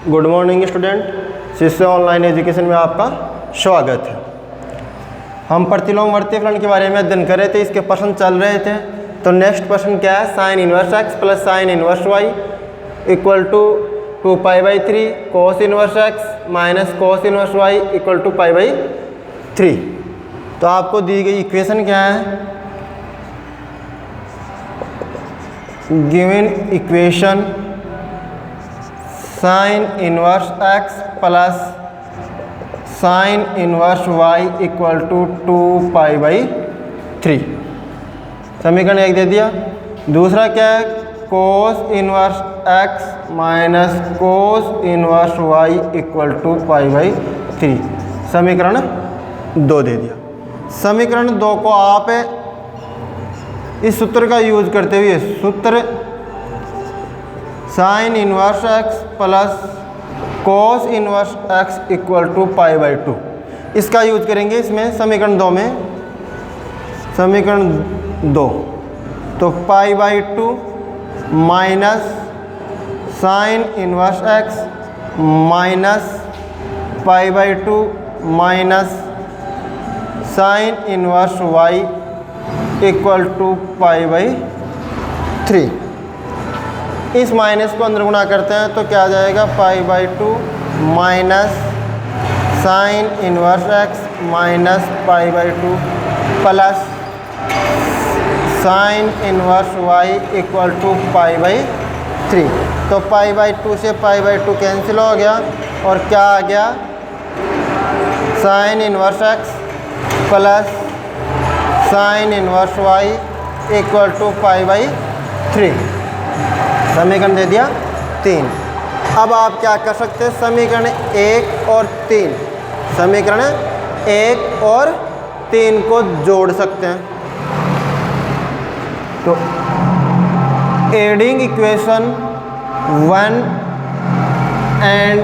Good morning student, शिष्य online education में आपका स्वागत है। हम प्रतिलोम वर्ती फलन के बारे में अध्ययन कर रहे थे, इसके प्रश्न चल रहे थे। तो नेक्स्ट प्रश्न क्या है, sine inverse x plus sine inverse y equal to 2π/3 cos inverse x minus cos inverse y equal to π/3। तो आपको दी गई इक्वेशन क्या है, given equation sine inverse x plus sine inverse y equal to 2π/3। समीकरण एक दे दिया। दूसरा क्या है, cos inverse x minus cos inverse y equal to π/3। समीकरण 2 दे दिया। समीकरण 2 को आप इस सूत्र का यूज करते हुए, सूत्र sine inverse x plus cos inverse x equal to π/2, इसका यूज करेंगे इसमें समीकरण 2 में। समीकरण 2 तो π/2 minus sine inverse x minus π/2 minus sine inverse y equal to π/3। इस माइनस को अंदर गुणा करते हैं तो क्या आ जाएगा, π/2 minus sine inverse x minus π/2 plus sine inverse y equal to π/3। तो π/2 से π/2 कैंसिल हो गया और क्या आ गया, sine inverse x plus sine inverse y equal to π/3। समीकरण दे दिया 3। अब आप क्या कर सकते हैं, समीकरण 1 और 3, समीकरण 1 और 3 को जोड़ सकते हैं। तो एडिंग इक्वेशन 1 एंड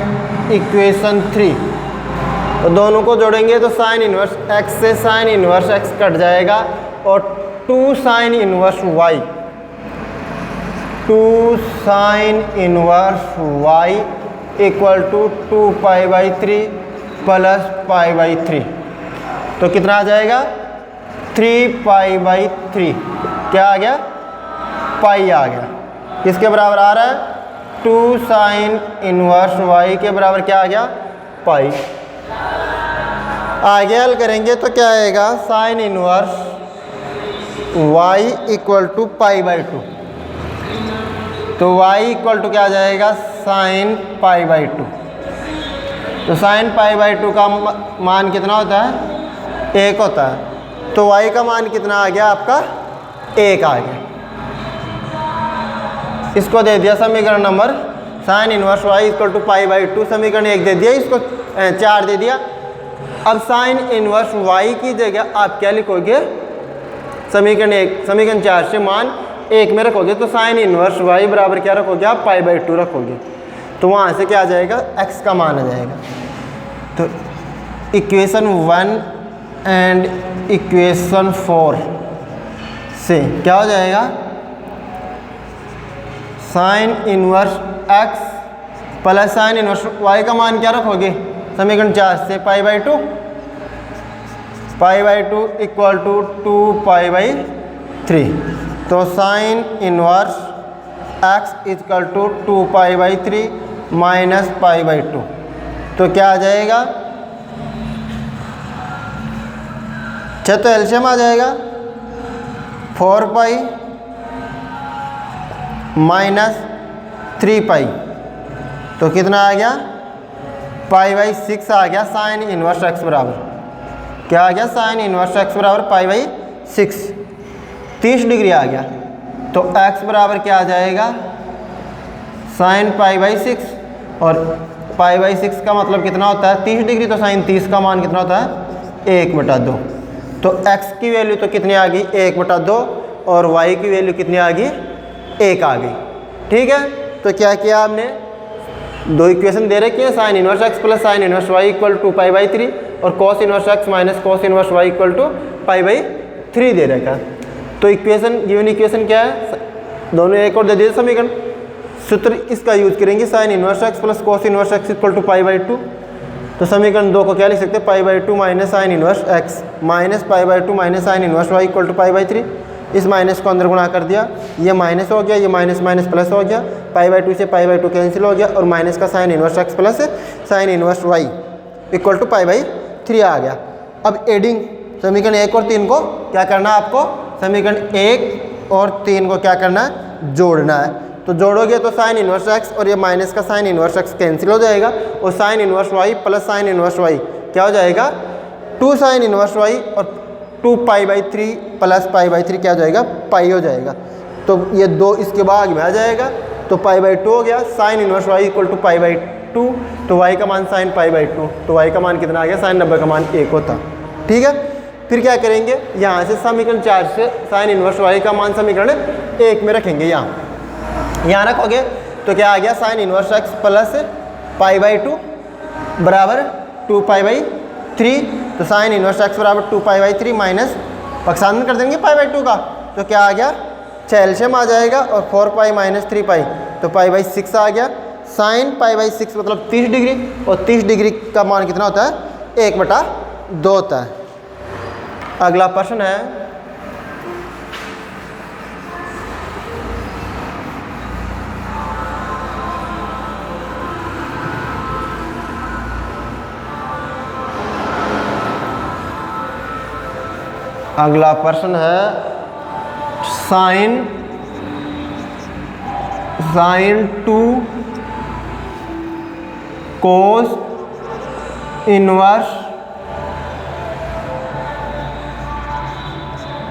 इक्वेशन 3, तो दोनों को जोड़ेंगे तो साइन इनवर्स एक्स से साइन इनवर्स एक्स कट जाएगा और 2 sine inverse y, 2 sine inverse y equal to 2π/3 plus π/3। तो कितना आ जाएगा, 3π/3। क्या आ गया, पाई आ गया। किसके बराबर आ रहा है, 2 साइन इनवर्स वाई के बराबर क्या आ गया, पाई। आगे हल करेंगे तो क्या आएगा, sine inverse y equal to π/2। तो y इक्वल टू क्या आ जाएगा, साइन π/2। तो साइन π/2 का मान कितना होता है, 1 होता है। तो y का मान कितना आ गया आपका, 1 आ गया। इसको दे दिया समीकरण number, sine inverse y equal to π/2। समीकरण 1 दे दिया, इसको 4 दे दिया। अब साइन इनवर्स y की जगह आप क्या लिखोगे, समीकरण 1 समीकरण 4 से मान 1 में रखोगे तो साइन इनवर्स y बराबर क्या रखोगे आप, π/2 रखोगे। तो वहाँ से क्या आ जाएगा, x का मान आ जाएगा। तो इक्वेशन 1 एंड इक्वेशन 4 से क्या हो जाएगा, साइन इनवर्स x प्लस साइन इनवर्स y का मान क्या रखोगे, समीकरण 4 से π/2 इक्वल टू 2π/3। तो sine inverse x equal to 2π/3 minus π/2। तो क्या आ जाएगा, अच्छा तो एलसीएम आ जाएगा, 4π माइनस 3π। तो कितना आ गया, π/6 आ गया। साइन इनवर्स x बराबर क्या आ गया, साइन इनवर्स x बराबर π/6, 30 डिग्री आ गया। तो x बराबर क्या आ जाएगा, साइन π/6, और π/6 का मतलब कितना होता है, 30 डिग्री। तो साइन 30 का मान कितना होता है, 1/2। तो x की वैल्यू तो कितनी आ गई, 1/2, और y की वैल्यू कितनी आ गई, 1 आ गई। ठीक है, तो क्या किया आपने, 2 इक्वेशन दे रखी है, साइन इनवर्स x प्लस sine inverse y equal to π/3 और cos inverse x minus cos inverse y equal to π/3 दे रखा। तो इक्वेशन, गिवन इक्वेशन क्या है, दोनों एक और दे दिए समीकरण, सूत्र इसका यूज करेंगे, sine inverse x plus cos inverse x equal to pi by 2। तो समीकरण 2 को क्या लिख सकते हैं, pi by 2 minus sine inverse x minus pi by 2 minus sine inverse y equal to pi by 3। इस माइनस को अंदर गुणा कर दिया, ये माइनस हो गया, ये माइनस माइनस प्लस हो गया, पाई बाई 2 से पाई बाई 2 कैंसिल हो गया और माइनस का sine inverse x plus sine inverse y equal to pi by 3 आ गया। अब एडिंग समीकरण 1 और 3 को क्या करना है आपको, समीकरण 1 और 3 को क्या करना है, जोड़ना है। तो जोड़ोगे तो साइन इनवर्स एक्स और ये माइनस का साइन इनवर्स एक्स कैंसिल हो जाएगा और sine inverse y plus sine inverse y क्या हो जाएगा, 2 साइन इनवर्स वाई और 2 pi by 3 plus pi by 3 क्या हो जाएगा, पाई हो जाएगा। तो ये 2 इसके भाग में आ जाएगा, तो पाई बाई 2 हो गया, sine inverse y equal to pi by 2, तो वाई का मान साइन पाई बाई 2, तो वाई का मान कितना आ गया, साइन 90 का मान 1 होता। ठीक है, फिर क्या करेंगे, यहाँ से समीकरण 4 से साइन इनवर्स वाई का मान समीकरण 1 में रखेंगे, यहाँ रखोगे तो क्या आ गया, sine inverse x plus pi by 2 बराबर 2 पाई बाई 3, तो साइन इनवर्स एक्स बराबर 2 पाई बाई 3 माइनस पक्षांतर कर देंगे पाई बाई 2 का, तो क्या आ गया, एलसीएम आ जाएगा और 4 पाई माइनस 3 पाई, तो पाई बाई 6 आ गया। साइन पाई बाई 6 मतलब 30 डिग्री और 30 डिग्री का मान कितना होता है, 1/2 होता है। अगला प्रश्न है, अगला प्रश्न है sine 2 cos inverse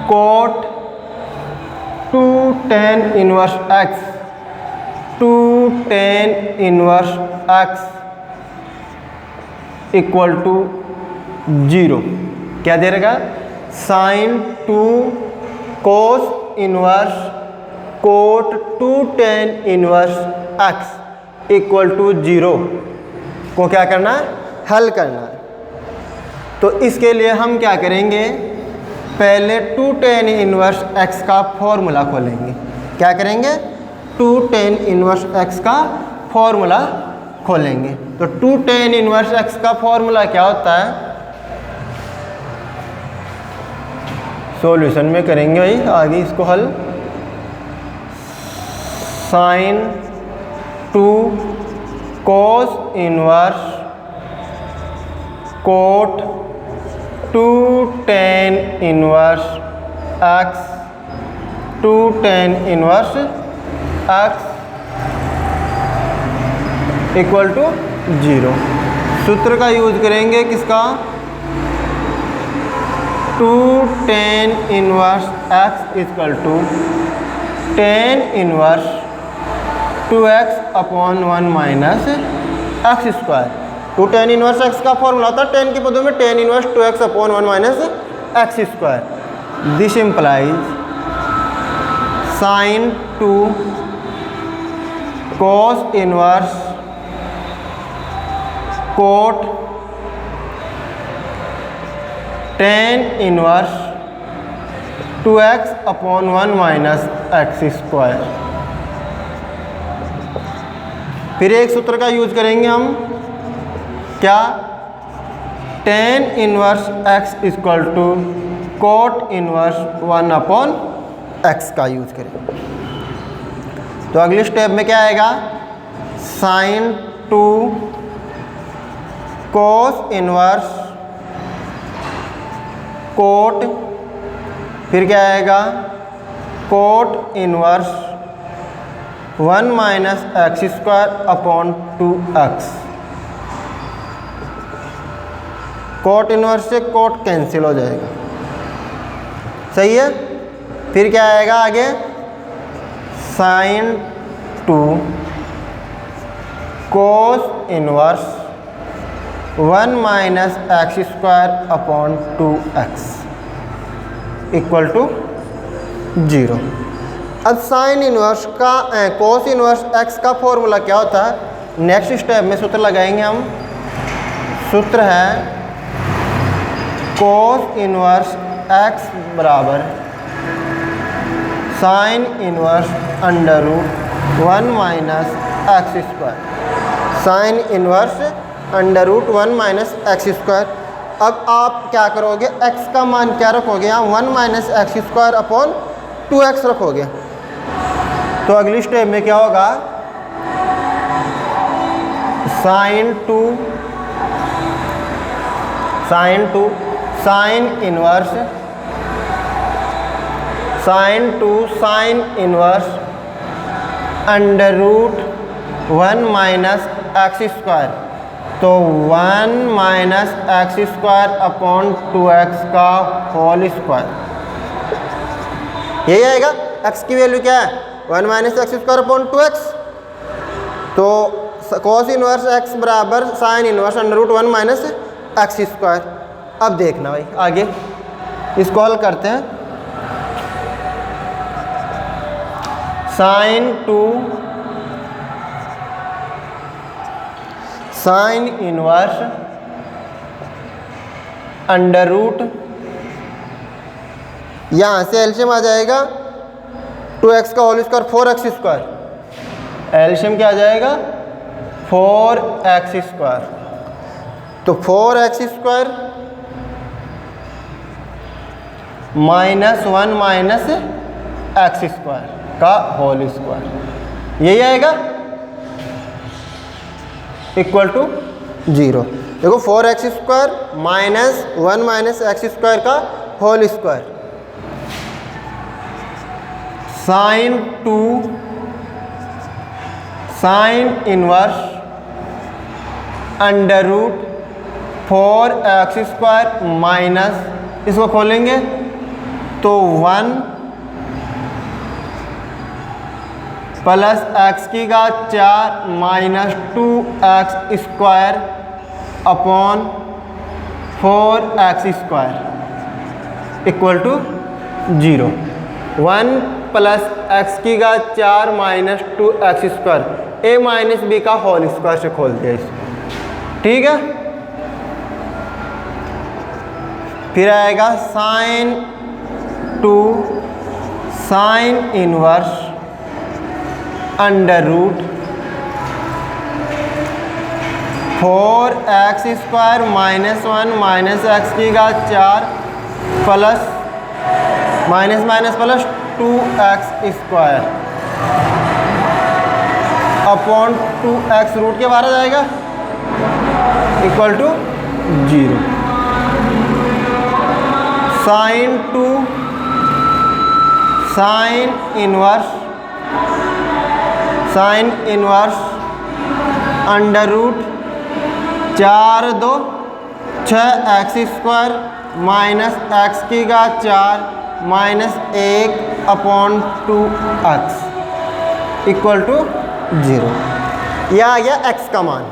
cot 2 tan inverse x 2 tan inverse x equal to 0 क्या दे रहेगा, sine 2 cos inverse cot 2 tan inverse x equal to 0 को क्या करना है, हल करना है। तो इसके लिए हम क्या करेंगे, पहले 2 tan इनवर्स एक्स का फॉर्मूला खोलेंगे। क्या करेंगे, 2 tan इनवर्स एक्स का फॉर्मूला खोलेंगे। तो 2 tan इनवर्स एक्स का फॉर्मूला क्या होता है, सॉल्यूशन में करेंगे भाई आगे इसको हल। Sine 2 cos inverse cot 2 tan inverse x 2 tan inverse x equal to 0। सूत्र का यूज करेंगे किसका, 2 tan inverse x equal to tan inverse 2x upon 1 minus x square. 2 tan inverse x का फॉर्मूला होता है tan के पदों में tan inverse 2x upon 1 minus x square. This implies sine 2 cos inverse cot tan inverse 2x upon 1 minus x square. फिर एक सूत्र का यूज करेंगे हम, क्या, tan inverse x equal to cot inverse 1 upon x का यूज करेंगे। तो अगले स्टेप में क्या आएगा, साइन 2 कोस इनवर्स कोट, फिर क्या आएगा, cot inverse 1 minus x square upon 2x। Cot inverse से कोट कैंसिल हो जाएगा, सही है। फिर क्या आएगा आगे, sine 2 cos inverse 1 minus x square upon 2x equal to 0। अब साइन इनवर्स का कोस इनवर्स x का फॉर्मूला क्या होता है, नेक्स्ट स्टेप में सूत्र लगाएंगे हम। सूत्र है कोस इनवर्स x बराबर sine inverse under root 1 minus x square, sine inverse under root 1 minus x square. अब आप क्या करोगे, x का मान क्या रखोगे यहाँ, 1 minus x square upon 2x रखोगे। तो अगली स्टेप में क्या होगा, sine two sine inverse under root 1 minus x square. तो 1 minus x square upon 2x का होल स्क्वायर, यही आएगा। x की वैल्यू क्या है, 1 minus x square upon 2x। तो कॉस इन्वर्स x बराबर sine inverse under root 1 minus x square. अब देखना भाई आगे, इसको हल करते हैं। साइन इन्वर्स अंडर रूट, यहाँ से एलसीएम आ जाएगा 2x का whole square 4x square, LCM क्या आ जाएगा 4x स्क्वायर। तो 4x square minus 1 minus x square का होल स्क्वायर, यही आएगा इक्वल टू 0। देखो 4x square minus 1 minus x square का whole square, sine inverse under root 4x square minus, इसको खोलेंगे तो 1 प्लस एक्स की घात 4 minus 2x square upon 4x square equal to 0। 1 plus x की घात 4 minus 2x square, a minus b का whole square से खोल दिया इसको, ठीक है। फिर आएगा sine inverse under root 4x square minus 1 minus x की घात 4 plus minus minus plus 2x square upon 2x root के बाहर आ जाएगा equal to 0। Sine inverse under root 4 2 6x square minus x की घात 4 minus 1 upon 2x equal to 0। यह आ गया x का मान।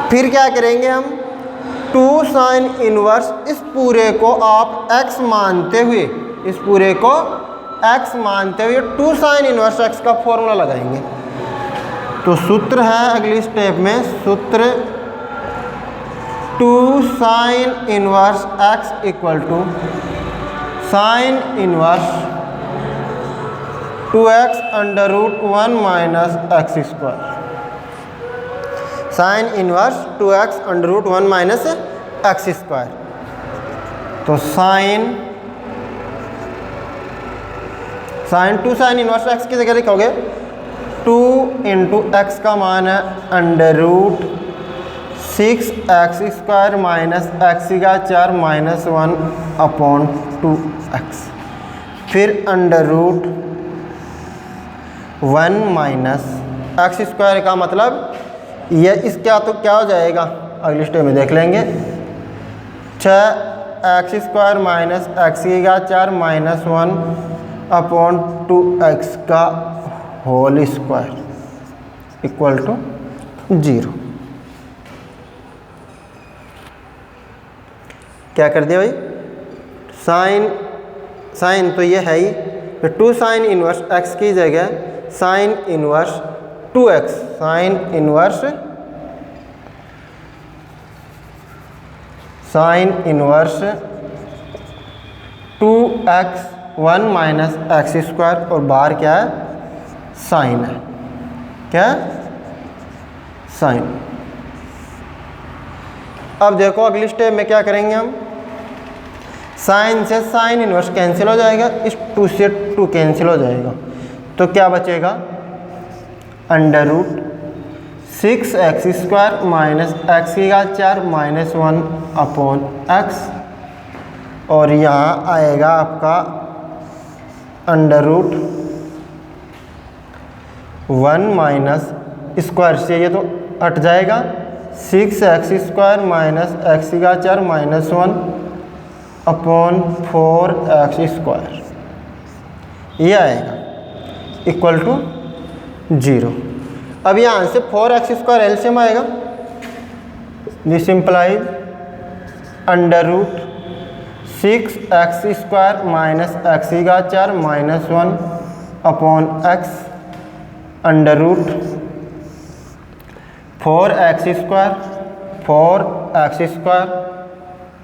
फिर क्या करेंगे हम, 2 साइन इन्वर्स, इस पूरे को आप x मानते हुए, इस पूरे को x मानते हुए 2 साइन इन्वर्स x का फॉर्मूला लगाएंगे। तो सूत्र है अगली स्टेप में, सूत्र 2 sine inverse x equal to sine inverse 2x under root 1 minus x square, sine inverse 2x under root 1 minus x square. तो साइन 2 साइन इन्वर्स x की जगह लिखोगे 2 इंटू एक्स का मान है under root 6x square minus x का 4 minus 1 upon 2x, फिर under root 1 minus x square का मतलब यह इसका तो क्या हो जाएगा अगले स्टेप में देख लेंगे, 6x स्क्वायर माइनस एक्स की घात 4 माइनस 1 अपॉन 2x का होल स्क्वायर इक्वल टू 0। क्या कर दिया भाई, साइन तो ये है ही, तो 2 साइन इन्वर्स x की जगह sign inverse 2x, sign inverse 2x 1 minus x square, और बाहर क्या है साइन है। क्या? साइन। अब देखो अगली स्टेप में क्या करेंगे हम, साइन से साइन इन्वर्स कैंसिल हो जाएगा, इस 2 से 2 कैंसिल हो जाएगा, तो क्या बचेगा, under root 6x² minus x की घात 4 माइनस 1 अपॉन एक्स, और यहाँ आएगा आपका अंडर रूट 1 माइनस स्क्वायर से ये तो हट जाएगा, 6x² माइनस एक्स की घात 4 माइनस 1 अपॉन 4x², ये आएगा इक्वल टू 0। अब यहाँ से 4x² एलसीएम आएगा, this implies under root 6x² minus x की घात 4 minus 1 upon x under root 4x²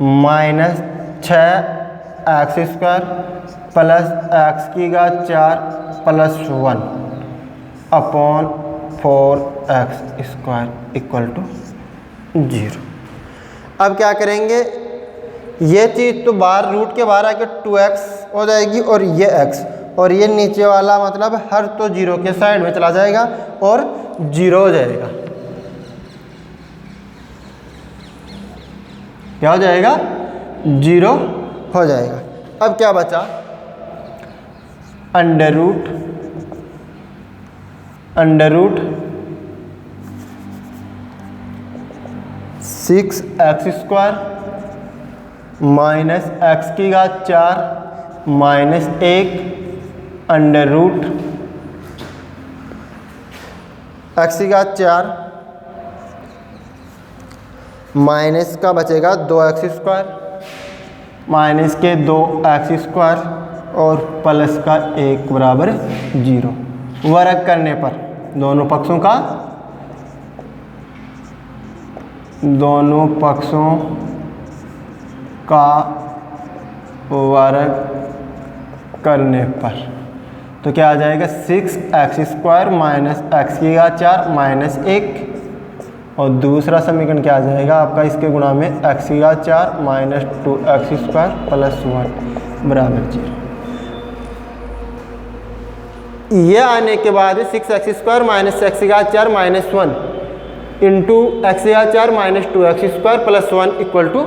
minus 6x² plus x की घात 4 plus 1 upon 4x² equal to 0। अब क्या करेंगे, ये चीज़ तो बाहर रूट के बाहर आके 2x हो जाएगी और ये x, और ये नीचे वाला मतलब हर तो 0 के साइड में चला जाएगा और 0 हो जाएगा। क्या हो जाएगा, 0 हो जाएगा। अब क्या बचा, under root 6x² minus x की घात 4 माइनस 1 अंडर रूट एक्स की घात 4 माइनस का बचेगा 2x² माइनस के 2x² और प्लस का 1 बराबर 0। वर्ग करने पर दोनों पक्षों का वर्ग करने पर तो क्या आ जाएगा, 6x² माइनस एक्स की घात 4 माइनस 1, और दूसरा समीकरण क्या आ जाएगा आपका, इसके गुणा में एक्स की घात 4 माइनस 2x² प्लस 1 बराबर 0। ये आने के बाद 6x² माइनस एक्स की घात 4 माइनस 1 इंटू एक्स की घात 4 minus 2x² plus 1 equal to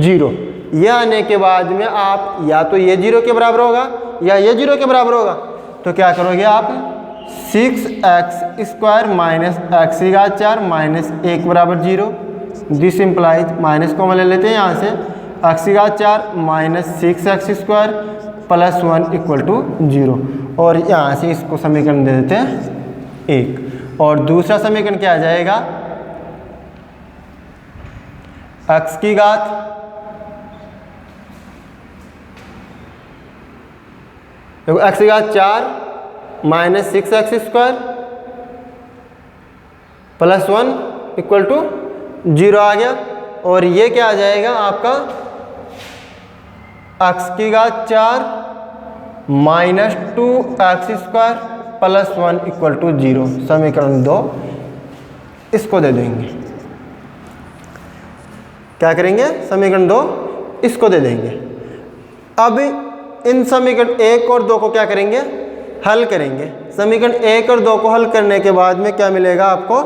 0। ये आने के बाद में आप या तो ये 0 के बराबर होगा या ये 0 के बराबर होगा, तो क्या करोगे आप, 6x² माइनस एक्स की घात 4 माइनस 1 बराबर 0, दिस इम्प्लाइज माइनस कॉमन ले लेते हैं यहाँ से, एक्स की घात 4 minus 6x² plus 1 equal to 0, और यहाँ से इसको समीकरण दे देते हैं 1, और दूसरा समीकरण क्या आ जाएगा, एक्स की घात एक्स की घात 4 minus 6x² plus 1 equal to 0 आ गया, और ये क्या आ जाएगा आपका, एक्स की घात 4 minus 2x² plus 1 equal to 0, समीकरण 2 इसको दे देंगे। क्या करेंगे, समीकरण 2 इसको दे देंगे। अब इन समीकरण 1 और 2 को क्या करेंगे, हल करेंगे। समीकरण 1 और 2 को हल करने के बाद में क्या मिलेगा आपको,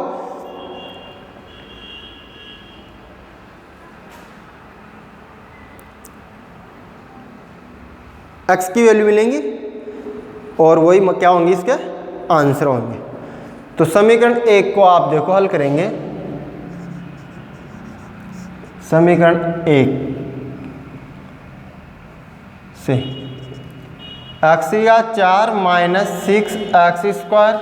x की वैल्यू मिलेंगी और वही क्या होंगी, इसके आंसर होंगे। तो समीकरण 1 को आप देखो हल करेंगे, समीकरण 1 से एक्स की घात 4 minus 6x²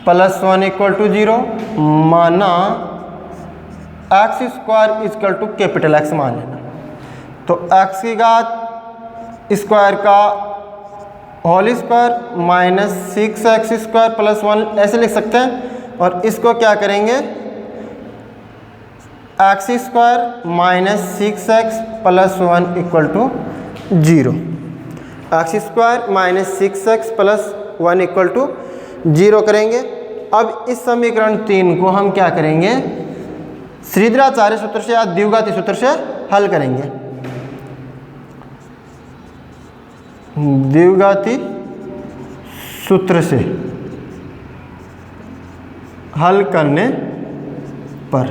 plus 1 equal to 0, माना x² equal to capital X मान लेना। तो x की घात स्क्वायर का whole square minus 6x² plus 1 ऐसे लिख सकते हैं, और इसको क्या करेंगे, x² minus 6x plus 1 equal to 0, x² minus 6x plus 1 equal to 0 करेंगे। अब इस समीकरण 3 को हम क्या करेंगे, श्रीधराचार्य सूत्र से या द्विघाती सूत्र से हल करेंगे। द्विघाती सूत्र से हल करने पर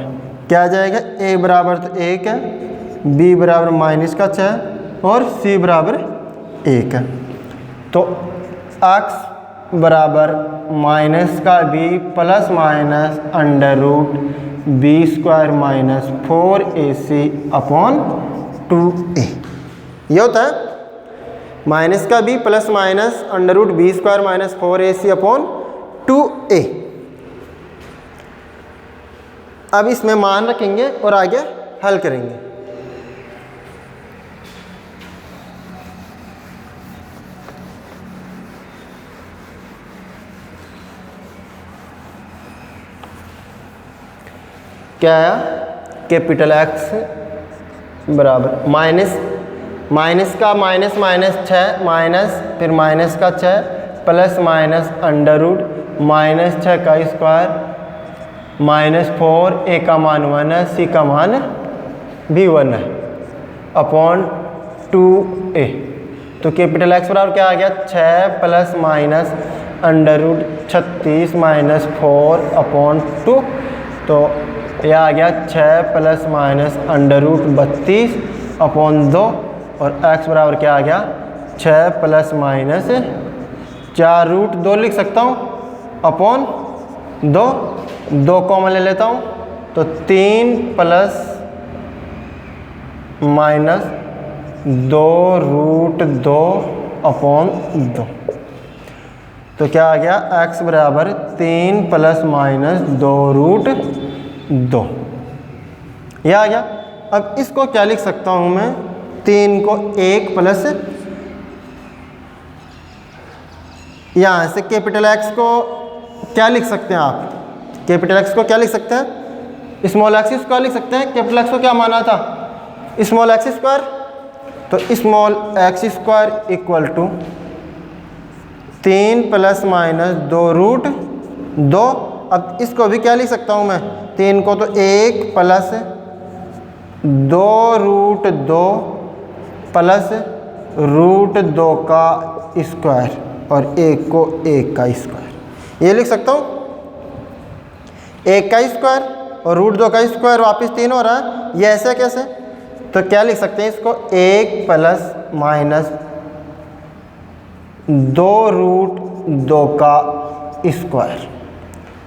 क्या आ जाएगा, a बराबर तो 1 है, b बराबर -6 और c बराबर 1 है। तो x बराबर -b plus minus under root b² - 4ac upon 2a। ये होता है -b plus minus under root b² - 4ac upon 2a। अब इसमें मान रखेंगे और आगे हल करेंगे। क्या आया, कैपिटल X बराबर माइनस का माइनस -6 माइनस फिर -6 प्लस माइनस अंडर रूट -6 का स्क्वायर -4, a का मान 1 है, c का मान भी 1 है अपॉन 2a। तो कैपिटल X बराबर क्या आ गया, 6 plus minus under root 36 -4 upon 2। तो यह आ गया 6 plus minus under root 32 upon 2 और x बराबर क्या आ गया, 6 प्लस माइनस 4 रूट 2 लिख सकता हूँ अपॉन 2 कॉमन ले लेता हूँ तो 3 प्लस माइनस 2 रूट 2 अपॉन 2। तो क्या आ गया, x बराबर 3 प्लस माइनस 2 रूट 2। यह आ गया। अब इसको क्या लिख सकता हूँ मैं, 3 को 1 प्लस यहाँ से कैपिटल X को क्या लिख सकते हैं आप, कैपिटल X को क्या लिख सकते हैं, स्मॉल एक्स स्क्वायर लिख सकते हैं। कैपिटल X को क्या माना था, स्मॉल एक्स स्क्वायर। तो small x square equal to 3 plus minus 2 root 2। अब इसको भी क्या लिख सकता हूँ मैं, 3 को तो 1 प्लस 2 रूट 2 प्लस रूट 2 का स्क्वायर और 1 को 1 का स्क्वायर। ये लिख सकता हूँ, 1 का स्क्वायर और रूट 2 का स्क्वायर वापस 3 हो रहा है। ये ऐसे कैसे, तो क्या लिख सकते हैं इसको, 1 प्लस माइनस 2 रूट 2 का स्क्वायर।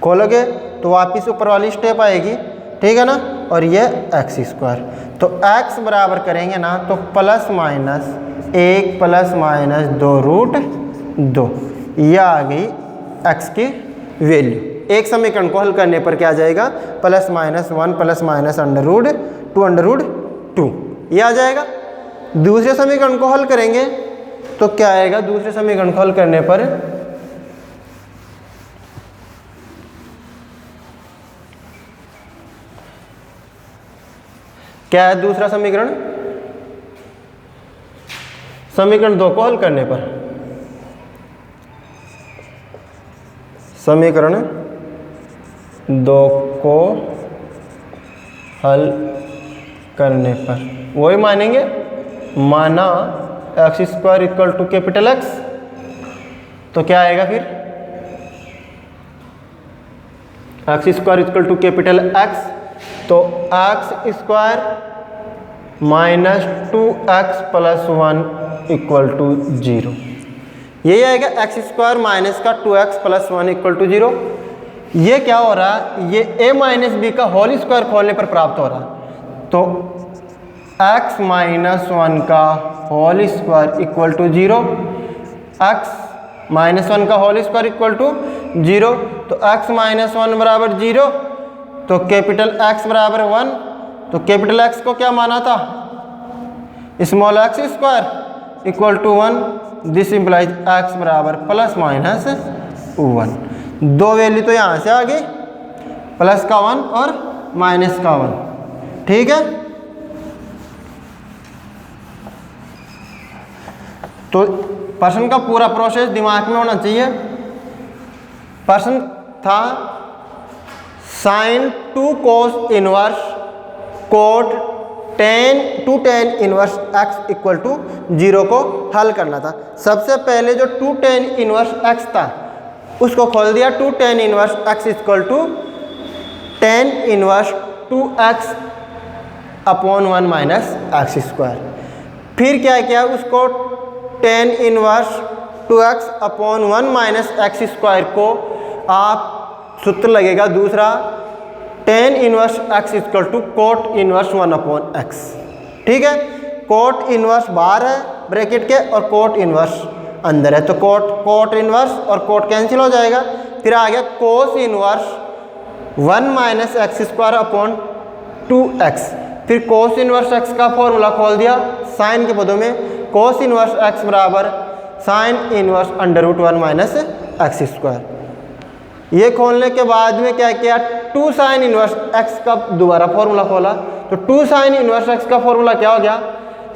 खोलोगे तो वापस ऊपर वाली स्टेप आएगी, ठीक है ना, और ये एक्स स्क्वायर। तो x बराबर करेंगे ना तो plus minus 1 plus minus 2 root 2। यह आ गई x की वैल्यू। एक समीकरण को हल करने पर क्या आ जाएगा, plus minus 1 plus minus under root 2 यह आ जाएगा। दूसरे समीकरण को हल करेंगे तो क्या आएगा, दूसरे समीकरण को हल करने पर क्या है दूसरा समीकरण, समीकरण 2 को हल करने पर, समीकरण 2 को हल करने पर वही मानेंगे, माना x square equal to capital X। तो क्या आएगा फिर, x square equal to capital X। तो x square minus 2x plus 1 equal to 0। यही आएगा एक्स स्क्वायर माइनस का 2x प्लस 1 इक्वल टू 0। ये क्या हो रहा है, ये a माइनस बी का होल स्क्वायर खोलने पर प्राप्त हो रहा है। तो x माइनस 1 का whole square equal to 0, x minus 1 का होल स्क्वायर इक्वल टू 0। तो x माइनस 1 बराबर 0, तो कैपिटल X बराबर 1। तो कैपिटल X को क्या माना था, small x square equal to 1। This implies x बराबर प्लस माइनस 1। दो वैल्यू तो यहाँ से आ गई, प्लस का 1 और माइनस का 1, ठीक है। तो प्रश्न का पूरा प्रोसेस दिमाग में होना चाहिए। प्रश्न था sine two cos inverse cot tan inverse x equal to 0 को हल करना था। सबसे पहले जो tan इनवर्स x था उसको खोल दिया, tan inverse x equal to tan inverse 2x upon 1 minus x square. फिर क्या किया, उसको tan inverse 2x upon 1 minus x square को आप सूत्र लगेगा दूसरा, tan inverse x equal to cot inverse 1 upon x। ठीक है, कोट इनवर्स बाहर है ब्रैकेट के और कोट इनवर्स अंदर है, तो कोट इनवर्स और कोट कैंसिल हो जाएगा। फिर आ गया cos inverse 1 minus x square upon 2x। फिर कोस इनवर्स x का फॉर्मूला खोल दिया साइन के पदों में, कोस इनवर्स x बराबर sine inverse under root 1 minus x square. ये खोलने के बाद में क्या किया, 2 साइन इनवर्स x का दोबारा फॉर्मूला खोला, तो 2 साइन इनवर्स x का फॉर्मूला क्या हो गया,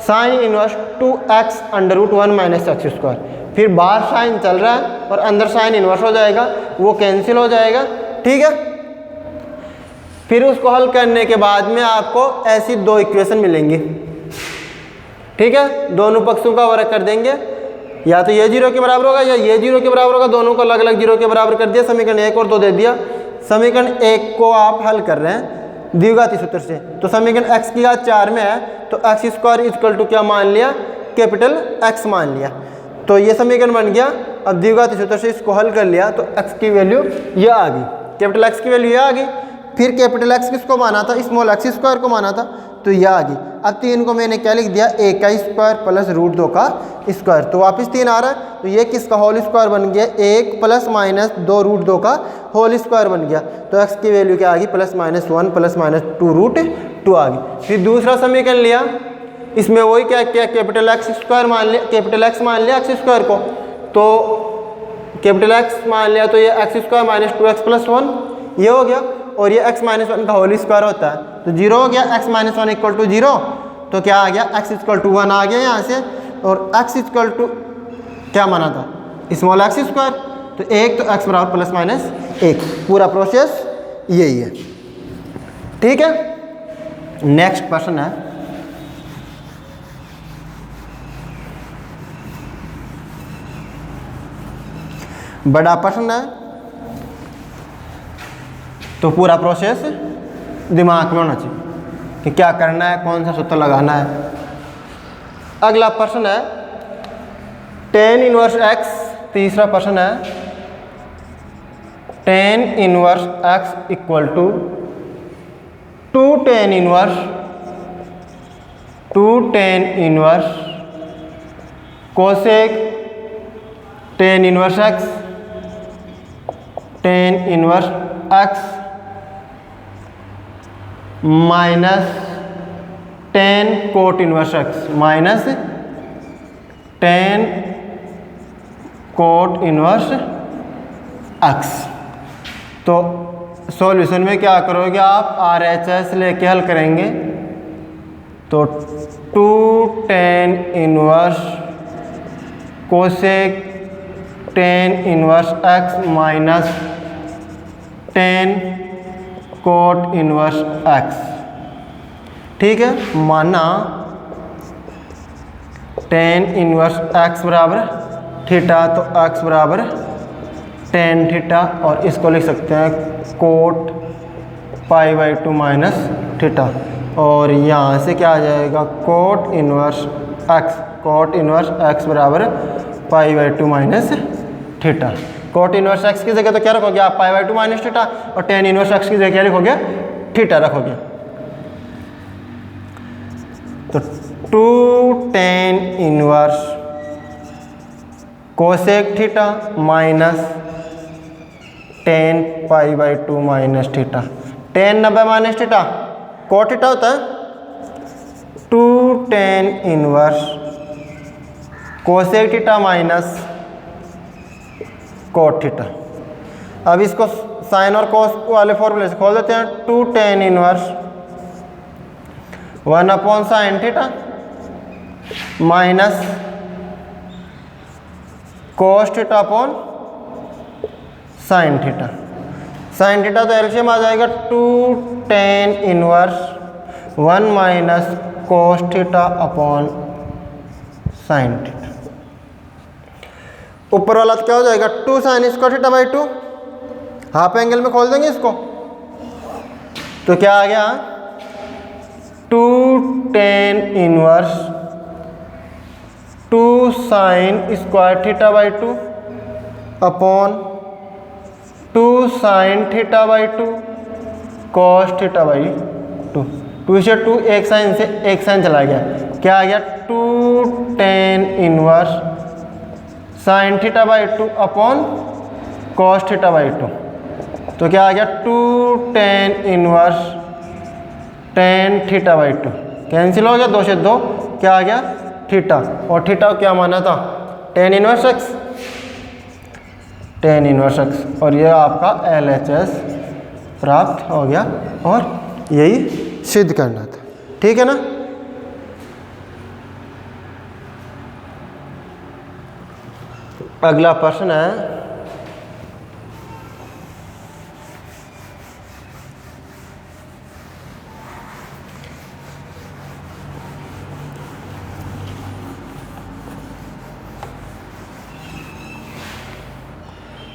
sine inverse 2x under root 1 minus x square. फिर बाहर साइन चल रहा है और अंदर साइन इनवर्स हो जाएगा, वो कैंसिल हो जाएगा। ठीक है, फिर उसको हल करने के बाद में आपको ऐसी 2 इक्वेशन मिलेंगी। ठीक है, दोनों पक्षों का वर्ग कर देंगे, या तो ये 0 के बराबर होगा या ये 0 के बराबर होगा, दोनों को अलग अलग 0 के बराबर कर दिया। समीकरण 1 और 2 दे दिया। समीकरण 1 को आप हल कर रहे हैं द्विघाती सूत्र से, तो समीकरण x की घात 4 में है तो x स्क्वायर इक्वल टू क्या मान लिया, कैपिटल X मान लिया, तो ये समीकरण बन गया। अब द्विघाती सूत्र से इसको हल कर लिया तो x की वैल्यू ये आ गई, कैपिटल X की वैल्यू ये आ गई। फिर कैपिटल X किसको माना था, स्मॉल x स्क्वायर को माना था, तो यह आ गई। अब 3 को मैंने क्या लिख दिया, a का स्क्वायर प्लस रूट 2 का स्क्वायर, तो वापस 3 आ रहा है, तो ये किसका होल स्क्वायर बन गया, 1 प्लस माइनस 2 रूट 2 का होल स्क्वायर बन गया। तो x की वैल्यू क्या आ गई, plus minus 1 plus minus 2 root 2 आ गई। फिर दूसरा समीकरण लिया, इसमें वही क्या किया, कैपिटल X स्क्वायर मान लिया, कैपिटल X मान लिया x स्क्वायर को, तो कैपिटल X मान लिया तो ये x square minus 2x plus 1 ये हो गया, और ये x माइनस 1 का होल स्क्वायर होता है, तो 0 हो गया, x माइनस 1 इक्वल टू 0, तो क्या आ गया, x इक्वल टू 1 आ गया यहाँ से, और x इक्वल टू क्या माना था, स्मॉल x स्क्वायर, तो 1 तो x बराबर प्लस माइनस 1। पूरा प्रोसेस यही है। ठीक है, नेक्स्ट क्वेश्चन है, बड़ा प्रश्न है, तो पूरा प्रोसेस दिमाग में होना चाहिए कि क्या करना है, कौन सा सूत्र लगाना है। अगला प्रश्न है tan इनवर्स x, तीसरा प्रश्न है tan inverse x equal to 2 tan inverse cosec tan inverse x, tan inverse x minus tan cot inverse x minus tan cot inverse x। तो सॉल्यूशन में क्या करोगे आप, RHS लेके हल करेंगे, तो 2 tan inverse cosec tan inverse x minus tan cot inverse x। ठीक है, माना tan इनवर्स x बराबर थीटा, तो x बराबर tan थीटा, और इसको लिख सकते हैं coat pi by 2 minus theta, और यहाँ से क्या आ जाएगा, कोट इनवर्स x बराबर पाई by 2 minus theta. Coat inverse x की जगह तो क्या रखोगे आप, पाई बाई 2 माइनस थीटा, और tan इनवर्स x की जगह क्या लिखोगे, थीटा रखोगे। तो 2 tan inverse cosec theta minus tan pi by 2 minus theta, tan 90 minus theta cot theta होता है, 2 tan inverse cosec theta minus cot theta. अब इसको साइन और कोस वाले फॉर्मूले से खोल देते हैं, 2 tan inverse 1 upon sine theta minus cos theta upon sine theta. Sine theta तो एलसीएम आ जाएगा 2 tan inverse 1 minus cos theta upon sine theta. ऊपर वाला तो क्या हो जाएगा 2 sine square theta by 2, half angle में खोल देंगे इसको, तो क्या आ गया 2 tan inverse 2 sine square theta by 2 upon 2 sine theta by 2 cos theta by 2। 2 से 2 एक साइन से एक साइन चला गया, क्या आ गया 2 tan inverse sine theta by 2 upon cos theta by 2। तो क्या आ गया 2 tan inverse tan theta by 2। Cancel हो गया, 2 से 2 क्या आ गया थीटा, और थीटा को क्या माना था tan inverse x, tan inverse x, और ये आपका LHS प्राप्त हो गया और यही सिद्ध करना था। ठीक है ना। अगला प्रश्न है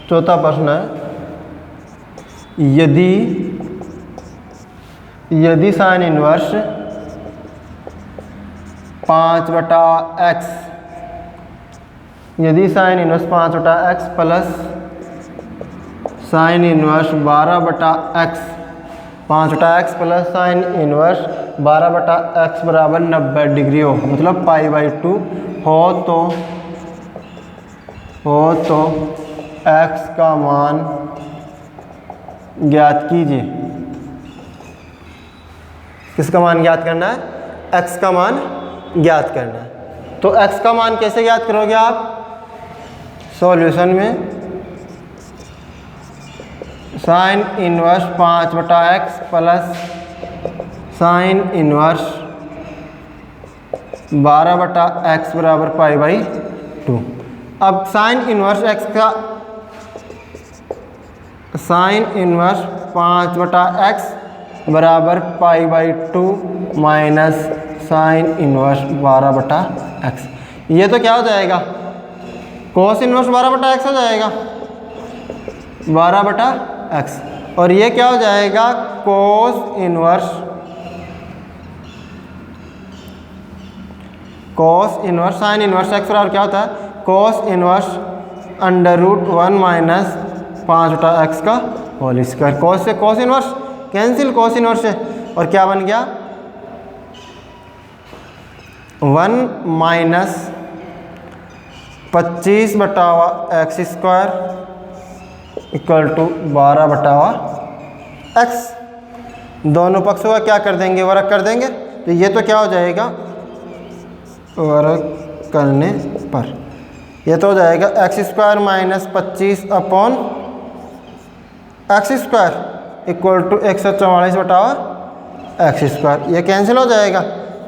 चौथा प्रश्न है, यदि साइन इनवर्स 5/x, यदि sine inverse 5/x plus sine inverse 12/x, 5/x plus sine inverse 12/x बराबर 90 डिग्री हो, मतलब π/2 हो तो x का मान ज्ञात कीजिए। किसका मान ज्ञात करना है, x का मान ज्ञात करना है। तो x का मान कैसे ज्ञात करोगे आप, सॉल्यूशन में sine inverse 5/x plus sine inverse 12/x बराबर π/2। अब साइन इनवर्स x का साइन इनवर्स 5/x बराबर π/2 माइनस साइन इनवर्स 12/x, ये तो क्या हो जाएगा कोस इनवर्स 12/x हो जाएगा 12/x, और ये क्या हो जाएगा cos inverse sine inverse x बराबर क्या होता है कोस इनवर्स √1 माइनस 5/x का होल स्क्वायर। कोस से cos inverse cancel, cos inverse से, और क्या बन गया 1 minus 25/x square equal to 12/x। दोनों पक्षों का क्या कर देंगे, वर्ग कर देंगे, तो ये तो क्या हो जाएगा वर्ग करने पर ये तो हो जाएगा x square minus 25 upon x square equal to 144/x square, ये कैंसिल हो जाएगा,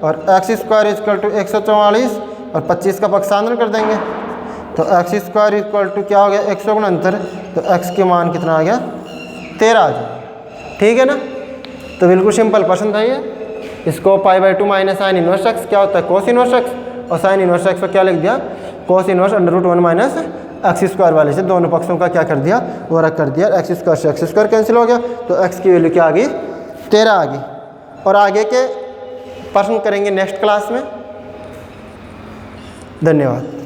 और x स्क्वायर इक्वल टू 144 और 25 का पक्षांतर कर देंगे, तो x स्क्वायर इक्वल टू क्या हो गया 169, तो x के मान कितना आ गया 13 आ जाएगा। ठीक है ना। तो बिल्कुल सिंपल प्रश्न था ये। इसको π/2 माइनस साइन इनवर्स x क्या होता है कोस इनवर्स x, और साइन इनवर्स x को क्या लिख दिया कोस इनवर्स √1 माइनस x स्क्वायर वाले से दोनों पक्षों का क्या कर दिया वर्ग कर दिया, x स्क्वायर से x स्क्वायर कैंसिल हो गया, तो x की वैल्यू क्या आ गई 13 आ गई। और आगे के प्रश्न करेंगे नेक्स्ट क्लास में। धन्यवाद।